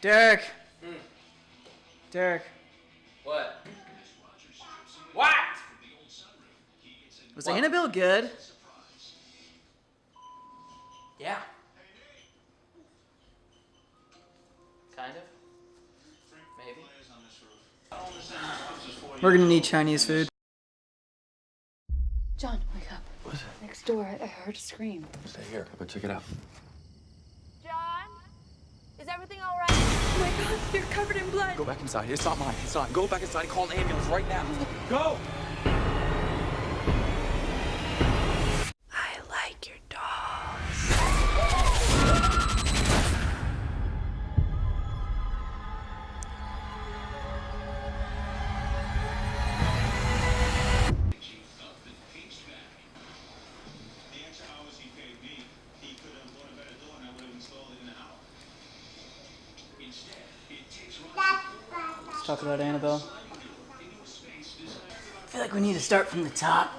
Derek. Derek. What? What? Was Annabelle good? Yeah. Kind of. Maybe. We're gonna need Chinese food. John, wake up. What's it? Next door, I heard a scream. Stay here. I'll go check it out. John? Is everything all right? Oh my God, you're covered in blood. Go back inside. It's not mine. It's not. Go back inside and call an ambulance right now. Go! I like your dolls. Let's talk about Annabelle. I feel like we need to start from the top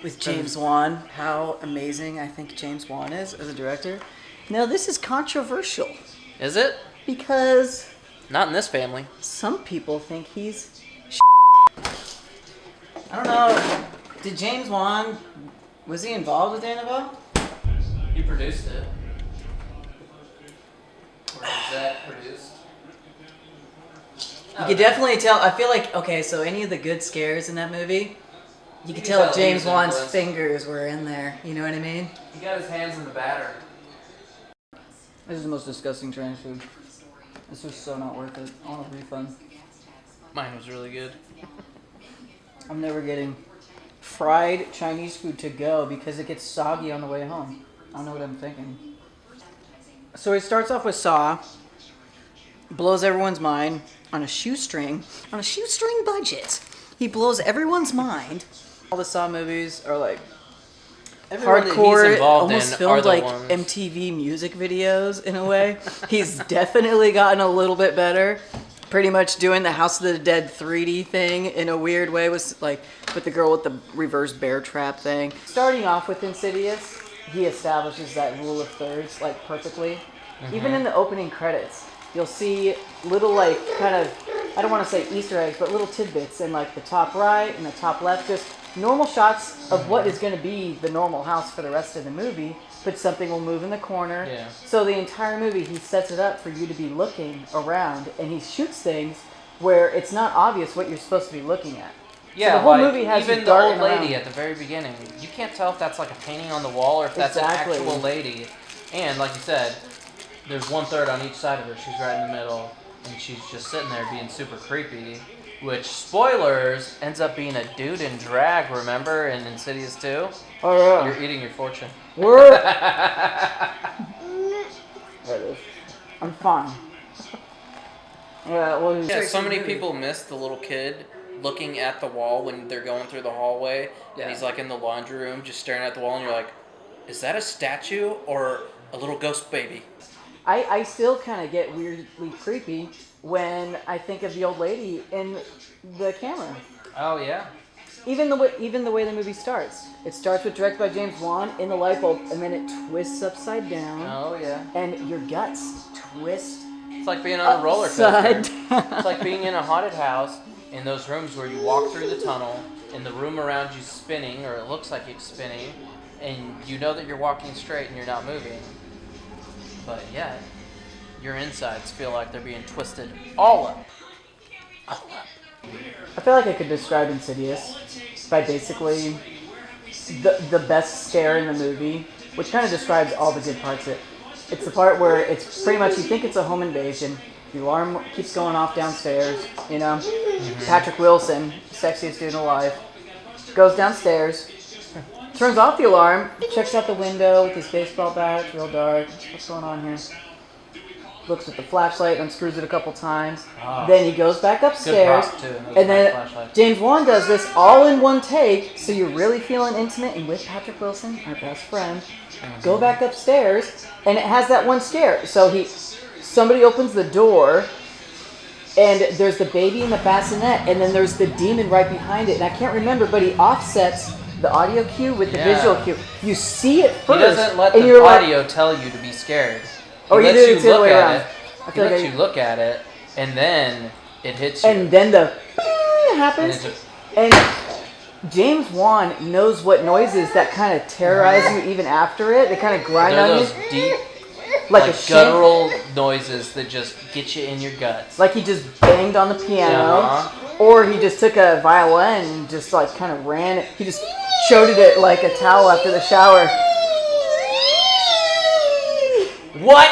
with James Wan. How amazing I think James Wan is as a director. Now this is controversial Is it? because Not in this family. some people think he's I don't know. Did James Wan, was he involved with Annabelle? You produced it. Or is that produced? You could definitely tell. I feel like, okay, so any of the good scares in that movie, you could can tell tell James he was Wan's influenced. fingers were in there. You know what I mean? He got his hands in the batter. This is the most disgusting Chinese food. This was so not worth it. I want a refund. Mine was really good. I'm never getting fried Chinese food to go because it gets soggy on the way home. I don't know what I'm thinking. So he starts off with Saw, blows everyone's mind on a shoestring budget. He blows everyone's mind. All the Saw movies are like Everyone that he's hardcore, involved almost in filmed are the like ones. MTV music videos in a way. He's definitely gotten a little bit better. Pretty much doing the House of the Dead 3D thing in a weird way with like with the girl with the reverse bear trap thing. Starting off with Insidious, he establishes that rule of thirds like perfectly. Even in the opening credits, you'll see little like kind of, I don't want to say Easter eggs, but little tidbits in like the top right and the top left, just normal shots of what is going to be the normal house for the rest of the movie, but something will move in the corner. Yeah. So the entire movie, he sets it up for you to be looking around, and he shoots things where it's not obvious what you're supposed to be looking at. Yeah, so the whole like, movie has even you the old darting lady around. at the very beginning. You can't tell if that's like a painting on the wall or if that's Exactly. an actual lady. And like you said, there's 1/3 on each side of her. She's right in the middle, and she's just sitting there being super creepy. Which, spoilers, ends up being a dude in drag, remember, in Insidious 2? Oh yeah. You're eating your fortune. We're... There it is. I'm fine. Yeah, well, Yeah, so many people miss the little kid looking at the wall when they're going through the hallway, and he's like in the laundry room just staring at the wall, and you're like, is that a statue or a little ghost baby? I still kind of get weirdly creepy when I think of the old lady in the camera. Oh, yeah? Even the way the movie starts. It starts with directed by James Wan in the light bulb, and then it twists upside down, Oh, yeah. and your guts twist It's like being on a roller upside coaster. down. It's like being in a haunted house in those rooms where you walk through the tunnel and the room around you's spinning, or it looks like it's spinning, and you know that you're walking straight and you're not moving. But yet, your insides feel like they're being twisted all up. All up. I feel like I could describe Insidious by basically the best scare in the movie, which kind of describes all the good parts of it. It's the part where it's pretty much, you think it's a home invasion, the alarm keeps going off downstairs, you know? Patrick Wilson, sexiest dude alive, goes downstairs, turns off the alarm, checks out the window with his baseball bat, it's real dark, what's going on here? Looks at the flashlight, unscrews it a couple times. Then he goes back upstairs, prop, too. That was and a nice then flashlight. James Wan does this all in one take, so you're really feeling intimate. And with Patrick Wilson, our best friend, go back upstairs, and it has that one scare. So somebody opens the door, and there's the baby in the bassinet, and then there's the demon right behind it. And I can't remember, but he offsets the audio cue with the visual cue. You see it first, He doesn't let and the you're audio tell you to be scared. He Or you lets do it you the other look way at around. it, I He feel lets like you look at it, and then it hits you. and then the And happens, it just- and James Wan knows what noises that kind of terrorize you even after it. They kind of grind they're on those you, deep, like a like shank, guttural noises that just get you in your guts. like he just banged on the piano, Uh-huh. or he just took a violin and just like kind of ran it. He just showed it like a towel after the shower. What?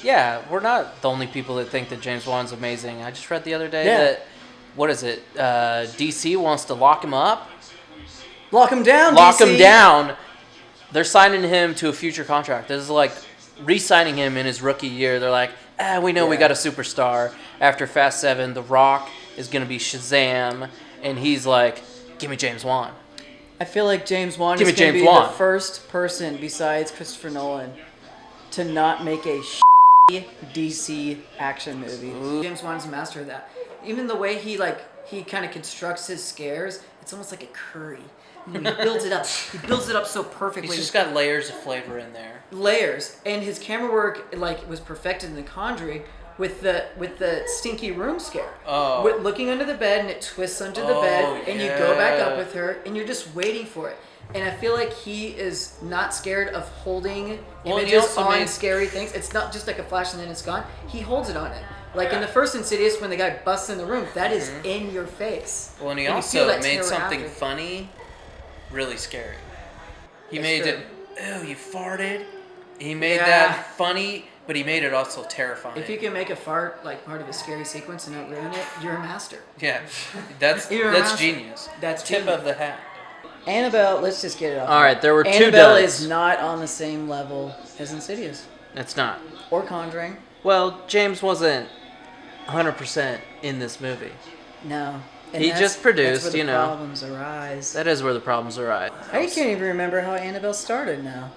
Yeah, we're not the only people that think that James Wan's amazing. I just read the other day that, what is it? DC wants to lock him up. Lock him down. Lock DC. him down. They're signing him to a future contract. This is like re-signing him in his rookie year. They're like, we know we got a superstar. After Fast 7, The Rock is going to be Shazam. And he's like, give me James Wan. I feel like James Wan Give is me going to James be Wan. the first person besides Christopher Nolan to not make a DC action movie. Ooh. James Wan's a master of that. Even the way he kind of constructs his scares, it's almost like a curry. He builds it up. He builds it up so perfectly. He's just got layers of flavor in there. Layers, and his camera work was perfected in The Conjuring with the stinky room scare. Oh. Looking under the bed, and it twists under the bed, and you go back up yeah. with her, and you're just waiting for it. And I feel like he is not scared of holding Well, and he images also on made- scary things. It's not just like a flash and then it's gone. He holds it on it. Like in the first Insidious, when the guy busts in the room, that is in your face. Well, and he you also feel that made terror something after. funny really scary. He That's made true. it, ew, you farted. He made Yeah. that funny, but he made it also terrifying. If you can make a fart like part of a scary sequence and not ruin it, you're a master. Yeah, that's You're a that's master. genius. That's tip genius. of the hat. Annabelle, let's just get it off. All right, there were two Annabelle duds. is not on the same level as Insidious It's not. or Conjuring. Well, James wasn't 100% in this movie. No. And He that's- just produced, that's where the you know. problems arise. That is where the problems arise. I can't even remember how Annabelle started now.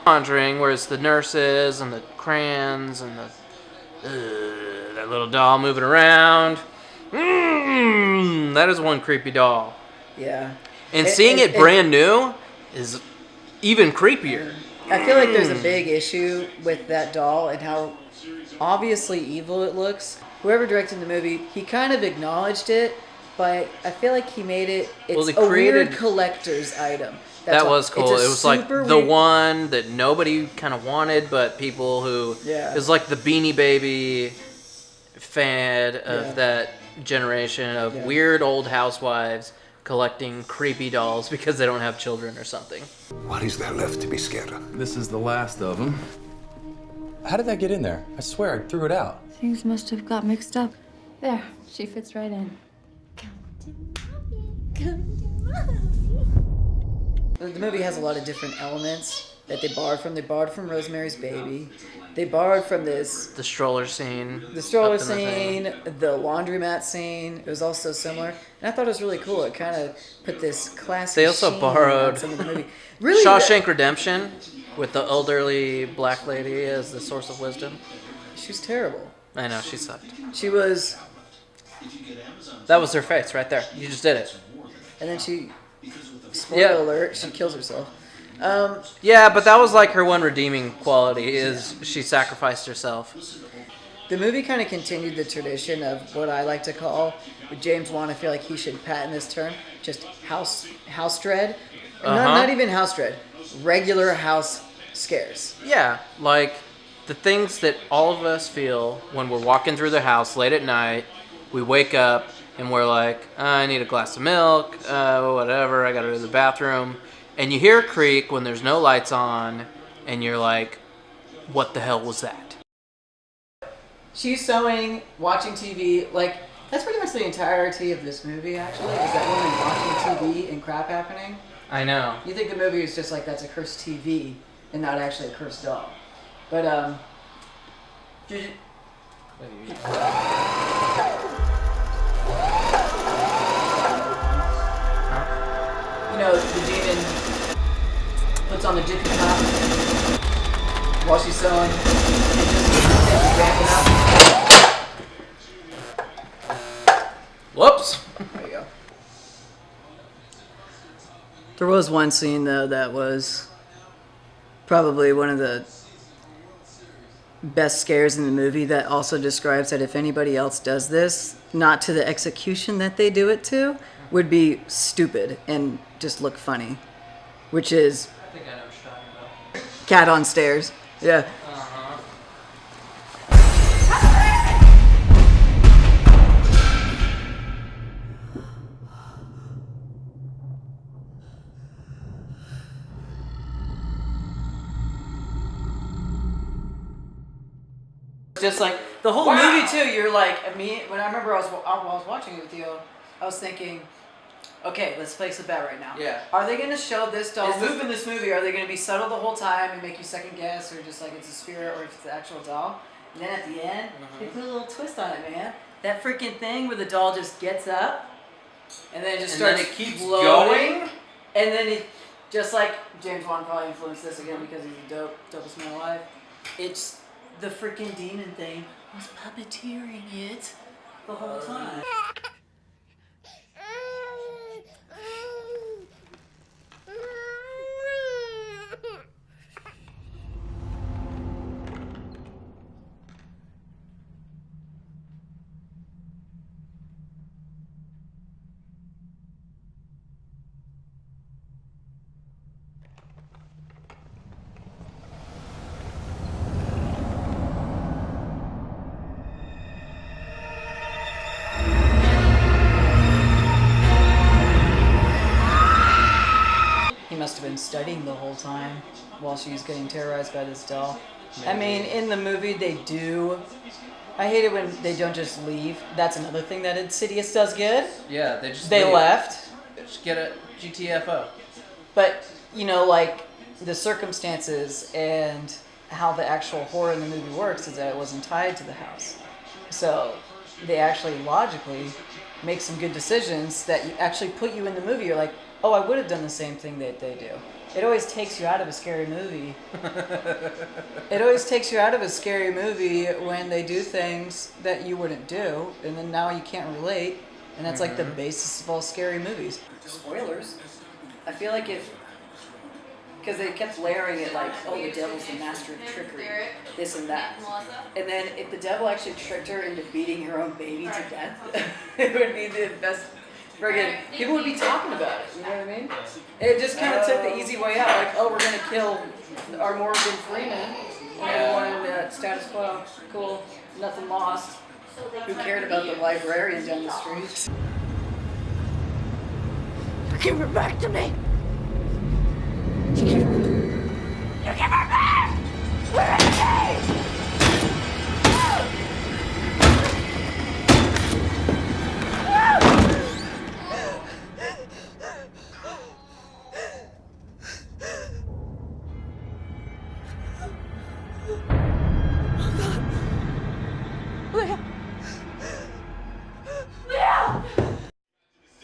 Conjuring, where it's the nurses and the crayons and that little doll moving around. That is one creepy doll. Yeah. And seeing it brand new is even creepier. I feel like there's a big issue with that doll and how obviously evil it looks. Whoever directed the movie, he kind of acknowledged it, but I feel like he made it. It's Well, he a weird created- collector's item. That's That why- was cool. it's a It was like super the weird- one that nobody kind of wanted, but people who Yeah. it was like the Beanie Baby fad of Yeah. that generation of Yeah. weird old housewives collecting creepy dolls because they don't have children or something. What is there left to be scared of? This is the last of them. How did that get in there? I swear I threw it out. Things must have got mixed up. There, she fits right in. The movie has a lot of different elements that they borrowed from. They borrowed from Rosemary's Baby. They borrowed from the stroller scene. stroller up in the thing. scene, the laundromat scene. It was also similar, and I thought it was really cool. It kind of put this classic. They also sheen borrowed on some of the movie. Really, Shawshank Redemption with the elderly black lady as the source of wisdom. She was terrible. I know, she sucked. She was, That was her face right there. You just did it. and then she. Spoiler Yeah. alert! She kills herself. Yeah, but that was like her one redeeming quality is she sacrificed herself. The movie kind of continued the tradition of what I like to call, with James Wan, I feel like he should patent this term, just house dread. Not even house dread, regular house scares. Yeah, like the things that all of us feel when we're walking through the house late at night, we wake up and we're like, I need a glass of milk, whatever, I gotta go to the bathroom. And you hear a creak when there's no lights on, and you're like, what the hell was that? She's sewing, watching TV, like, that's pretty much the entirety of this movie, actually, is that woman watching TV and crap happening. I know. You think the movie is just like, that's a cursed TV, and not actually a cursed doll. But, You know, the demon puts on the jiffy top while she's sewing. And just ramping up. Whoops. There you go. There was one scene though that was probably one of the best scares in the movie that also describes that if anybody else does this, not to the execution that they do it to, would be stupid and just look funny. Which is I think I know what you're talking about. cat on stairs. Yeah. Uh-huh. Just like the whole movie too. You're like me. When I remember I was watching it with you, I was thinking, okay, let's place a bet right now. Yeah. Are they going to show this doll Is this- move in this movie? Are they going to be subtle the whole time and make you second guess, or just like it's a spirit, or if it's the actual doll? And then at the end, they put a little twist on it, man. That freaking thing where the doll just gets up, and then it just And then starts it keeps floating, going? and then it just like James Wan probably influenced this again because he's the dopest man alive. It's the freaking demon thing was puppeteering it the whole time. He must have been studying the whole time while she's getting terrorized by this doll. I mean, in the movie they do. I hate it when they don't just leave. That's another thing that Insidious does good. Yeah, they just They leave. left. Just get a GTFO. But, you know, like, the circumstances and how the actual horror in the movie works is that it wasn't tied to the house. So they actually logically make some good decisions that you actually put you in the movie. You're like, oh, I would have done the same thing that they do. It always takes you out of a scary movie. It always takes you out of a scary movie when they do things that you wouldn't do, and then now you can't relate, and that's like the basis of all scary movies. Spoilers. I feel like if, because they kept layering it like, oh, the devil's the master of trickery, this and that. And then if the devil actually tricked her into beating her own baby to death, it would be the best. Friggin', people would be talking about it, you know what I mean? It just kind of took the easy way out, like, oh, we're going to kill our Morgan Freeman, and everyone in the status quo, cool, nothing lost. Who cared about the librarian down the street? Give her back to me. You give her back. Where is she?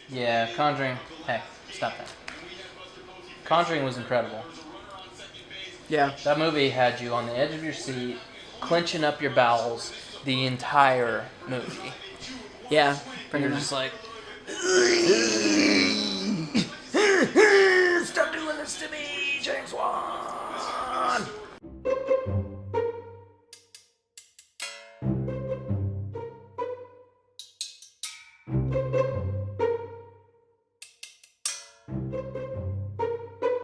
Yeah, Conjuring. Heck, stop that. Conjuring was incredible. Yeah. That movie had you on the edge of your seat, clenching up your bowels the entire movie. Yeah, And pretty you're much. just like, stop doing this to me, James Wan.